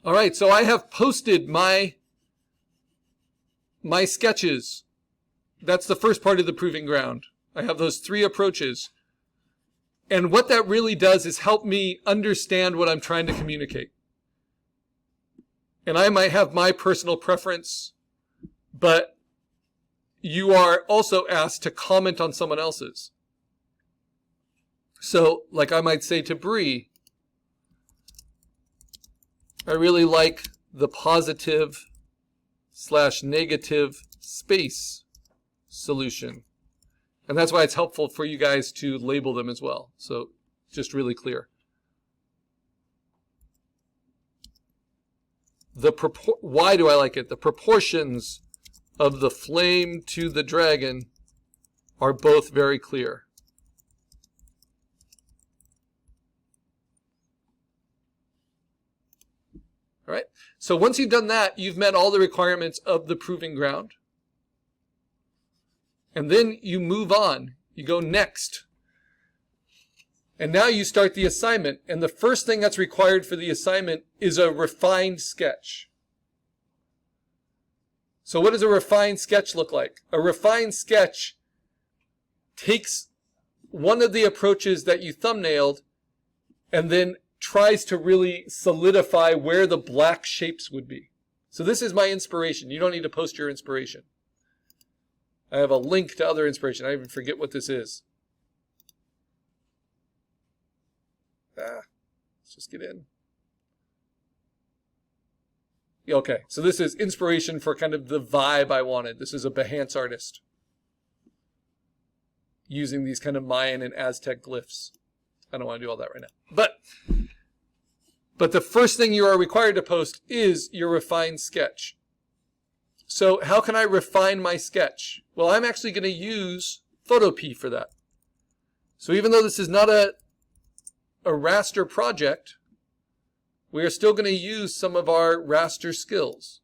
All right, so I have posted my sketches. That's the first part of the proving ground. I have those 3 approaches. And what that really does is help me understand what I'm trying to communicate. And I might have my personal preference, but you are also asked to comment on someone else's. So, like I might say to Bree, I really like the positive/negative space solution. And that's why it's helpful for you guys to label them as well. So just really clear. Why do I like it? The proportions of the flame to the dragon are both very clear. All right. So once you've done that, you've met all the requirements of the proving ground. And then you move on. You go next. And now you start the assignment. And the first thing that's required for the assignment is a refined sketch. So what does a refined sketch look like? A refined sketch takes one of the approaches that you thumbnailed and then tries to really solidify where the black shapes would be. So this is my inspiration. You don't need to post your inspiration. I have a link to other inspiration. I even forget what this is. Let's just get in. Okay, so this is inspiration for kind of the vibe I wanted. This is a Behance artist using these kind of Mayan and Aztec glyphs. I don't want to do all that right now. But the first thing you are required to post is your refined sketch. So how can I refine my sketch? Well, I'm actually going to use Photopea for that. So even though this is not a raster project, we are still going to use some of our raster skills.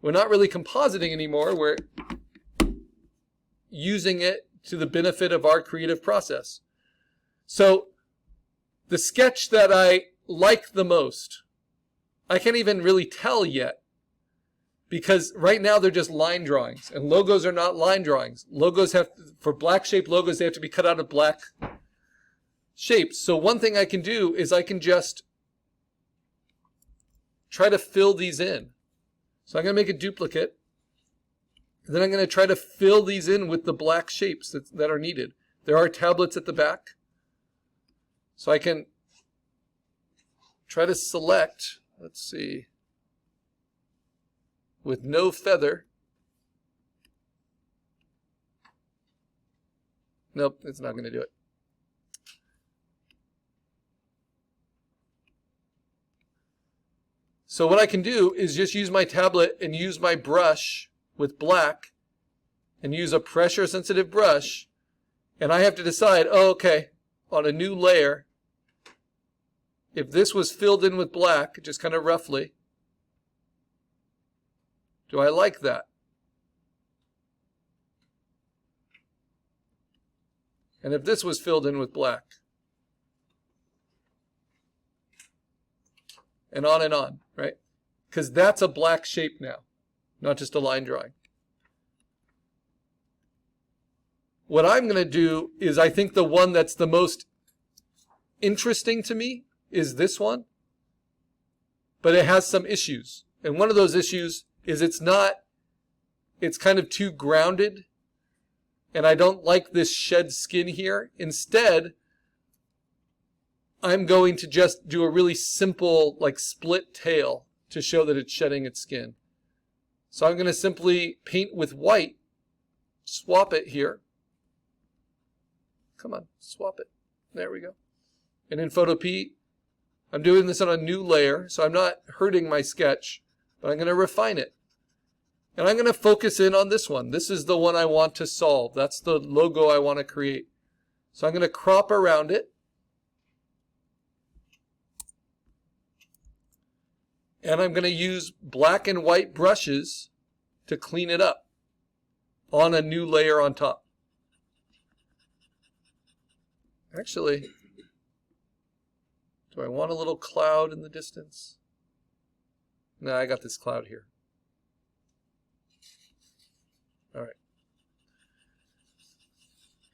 We're not really compositing anymore. We're using it to the benefit of our creative process. So the sketch that I like the most, I can't even really tell yet, because right now they're just line drawings, and logos are not line drawings. Logos have, for black shape logos, they have to be cut out of black shapes. So one thing I can do is I can just try to fill these in. So I'm going to make a duplicate, and then I'm going to try to fill these in with the black shapes that are needed. There are tablets at the back, so I can try to select, let's see, with no feather. Nope, it's not going to do it. So what I can do is just use my tablet and use my brush with black and use a pressure sensitive brush, and I have to decide, oh, okay, on a new layer, if this was filled in with black, just kind of roughly, do I like that? And if this was filled in with black, and on, right? Because that's a black shape now, not just a line drawing. What I'm going to do is, I think the one that's the most interesting to me is this one, but it has some issues. And one of those issues is it's kind of too grounded, and I don't like this shed skin here. Instead, I'm going to just do a really simple, like, split tail to show that it's shedding its skin. So I'm going to simply paint with white, swap it here. Come on, swap it. There we go. And in Photopea, I'm doing this on a new layer, so I'm not hurting my sketch, but I'm going to refine it. And I'm going to focus in on this one. This is the one I want to solve. That's the logo I want to create. So I'm going to crop around it. And I'm going to use black and white brushes to clean it up on a new layer on top. Actually, do I want a little cloud in the distance? No, I got this cloud here. All right.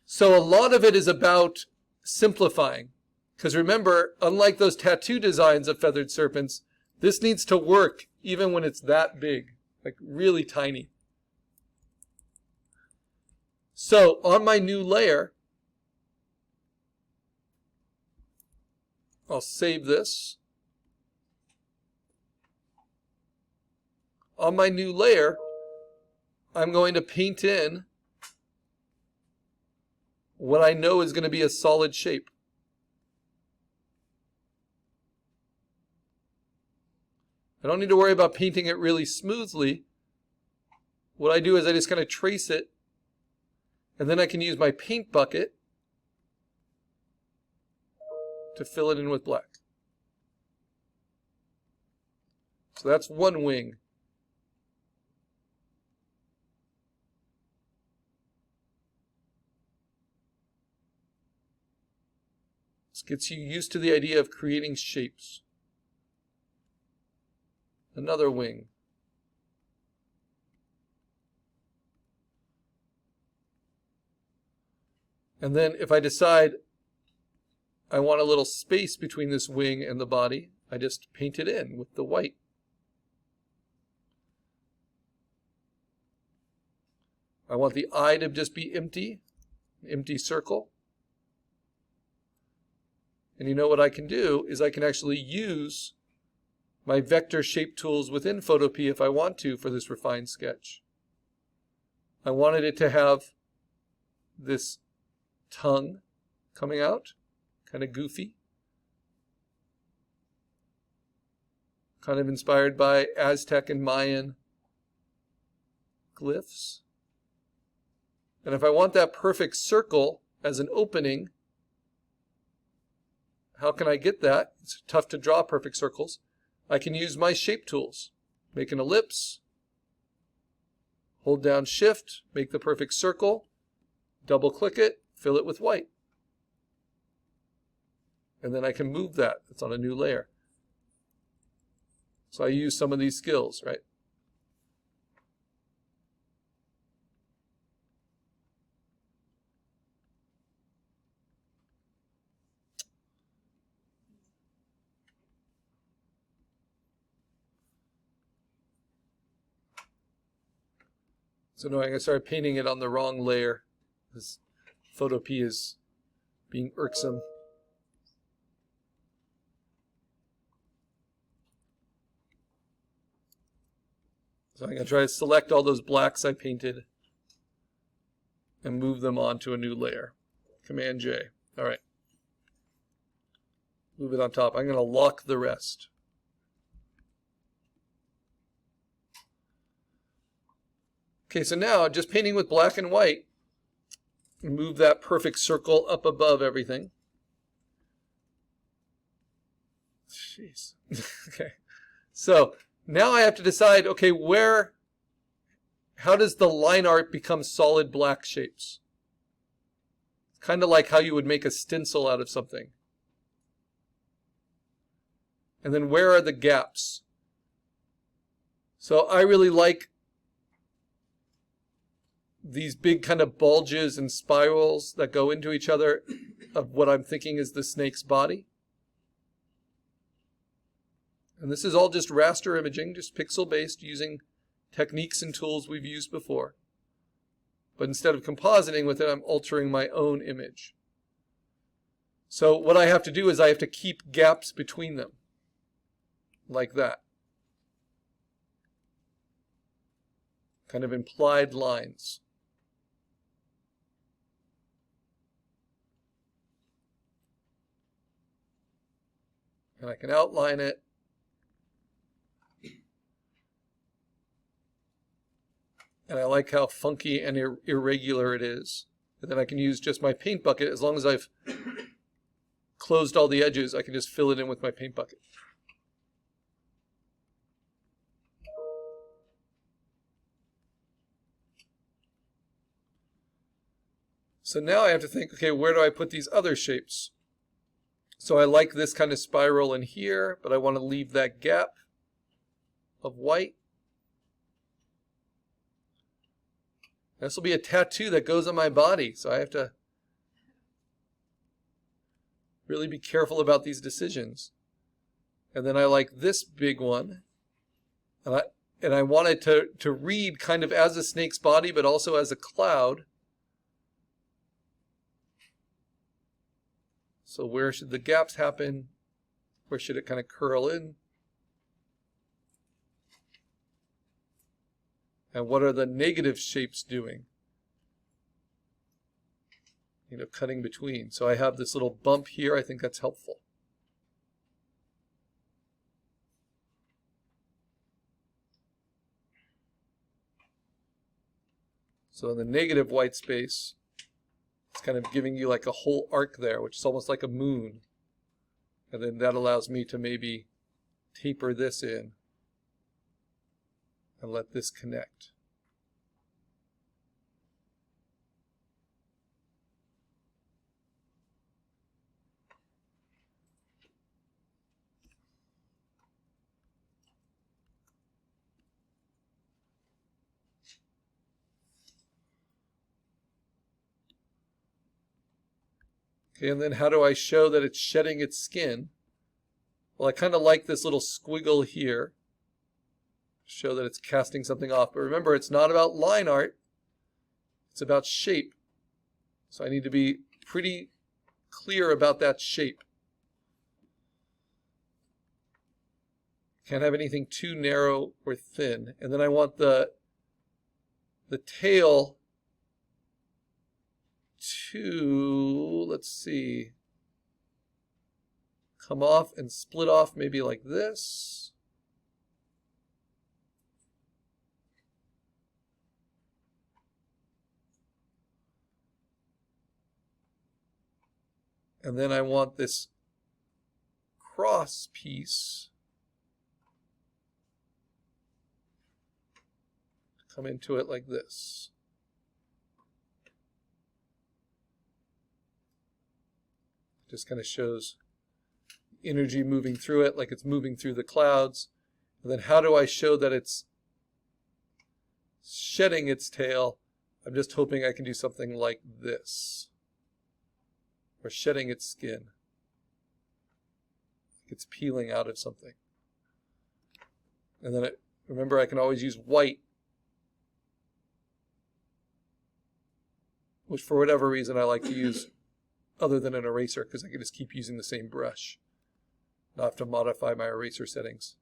So a lot of it is about simplifying. Because remember, unlike those tattoo designs of feathered serpents, this needs to work even when it's that big, like really tiny. So on my new layer, I'll save this. On my new layer, I'm going to paint in what I know is going to be a solid shape. I don't need to worry about painting it really smoothly. What I do is I just kind of trace it, and then I can use my paint bucket to fill it in with black. So that's one wing. This gets you used to the idea of creating shapes. Another wing. And then if I decide I want a little space between this wing and the body, I just paint it in with the white. I want the eye to just be empty, an empty circle. And you know what I can do is I can actually use my vector shape tools within Photopea if I want to for this refined sketch. I wanted it to have this tongue coming out, kind of goofy, kind of inspired by Aztec and Mayan glyphs. And if I want that perfect circle as an opening, how can I get that? It's tough to draw perfect circles. I can use my shape tools. Make an ellipse, hold down Shift, make the perfect circle, double click it, fill it with white. And then I can move that. It's on a new layer. So I use some of these skills, right? It's annoying. I started painting it on the wrong layer. This Photopea is being irksome. So I'm going to try to select all those blacks I painted and move them onto a new layer. Command J. All right. Move it on top. I'm going to lock the rest. Okay, so now just painting with black and white, move that perfect circle up above everything. Jeez. Okay. So now I have to decide, okay, how does the line art become solid black shapes? Kind of like how you would make a stencil out of something. And then where are the gaps? So I really like these big kind of bulges and spirals that go into each other of what I'm thinking is the snake's body. And this is all just raster imaging, just pixel-based, using techniques and tools we've used before. But instead of compositing with it, I'm altering my own image. So what I have to do is I have to keep gaps between them, like that. Kind of implied lines. And I can outline it. And I like how funky and irregular it is. And then I can use just my paint bucket. As long as I've closed all the edges, I can just fill it in with my paint bucket. So now I have to think, okay, where do I put these other shapes? So I like this kind of spiral in here, but I want to leave that gap of white. This will be a tattoo that goes on my body, so I have to really be careful about these decisions. And then I like this big one. And I want it to read kind of as a snake's body, but also as a cloud. So where should the gaps happen? Where should it kind of curl in? And what are the negative shapes doing? You know, cutting between. So I have this little bump here. I think that's helpful. So in the negative white space, it's kind of giving you like a whole arc there, which is almost like a moon. And then that allows me to maybe taper this in and let this connect. Okay, and then how do I show that it's shedding its skin? Well, I kind of like this little squiggle here. Show that it's casting something off. But remember, it's not about line art. It's about shape. So I need to be pretty clear about that shape. Can't have anything too narrow or thin. And then I want the tail to, let's see, come off and split off maybe like this. And then I want this cross piece to come into it like this. Just kind of shows energy moving through it, like it's moving through the clouds. And then how do I show that it's shedding its tail? I'm just hoping I can do something like this. Or shedding its skin. Like it's peeling out of something. And then remember, I can always use white, which for whatever reason I like to use other than an eraser, because I can just keep using the same brush. Not have to modify my eraser settings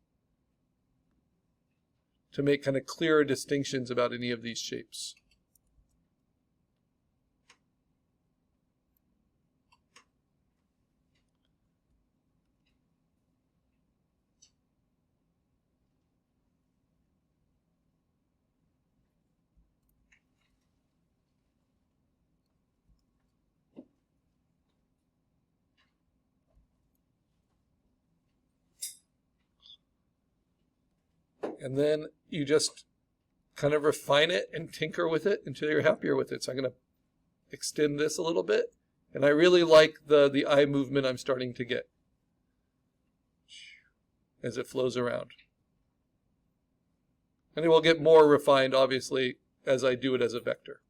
to make kind of clearer distinctions about any of these shapes. And then you just kind of refine it and tinker with it until you're happier with it. So I'm going to extend this a little bit. And I really like the eye movement I'm starting to get as it flows around. And it will get more refined, obviously, as I do it as a vector.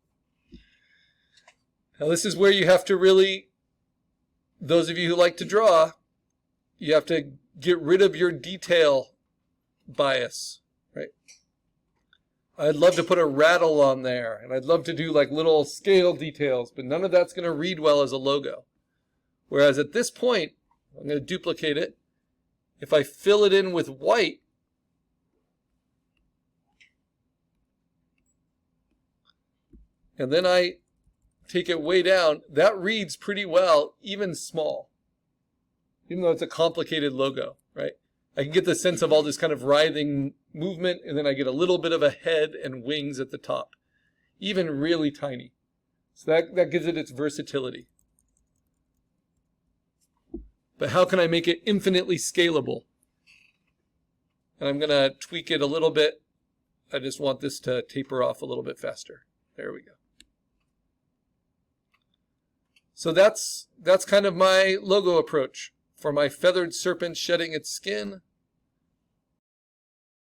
Now this is where you have to really, those of you who like to draw, you have to get rid of your detail bias, right? I'd love to put a rattle on there, and I'd love to do like little scale details, but none of that's going to read well as a logo. Whereas at this point, I'm going to duplicate it. If I fill it in with white, and then I take it way down, that reads pretty well, even small, even though it's a complicated logo, right? I can get the sense of all this kind of writhing movement, and then I get a little bit of a head and wings at the top, even really tiny. So that gives it its versatility. But how can I make it infinitely scalable? And I'm going to tweak it a little bit. I just want this to taper off a little bit faster. There we go. So that's kind of my logo approach for my feathered serpent shedding its skin.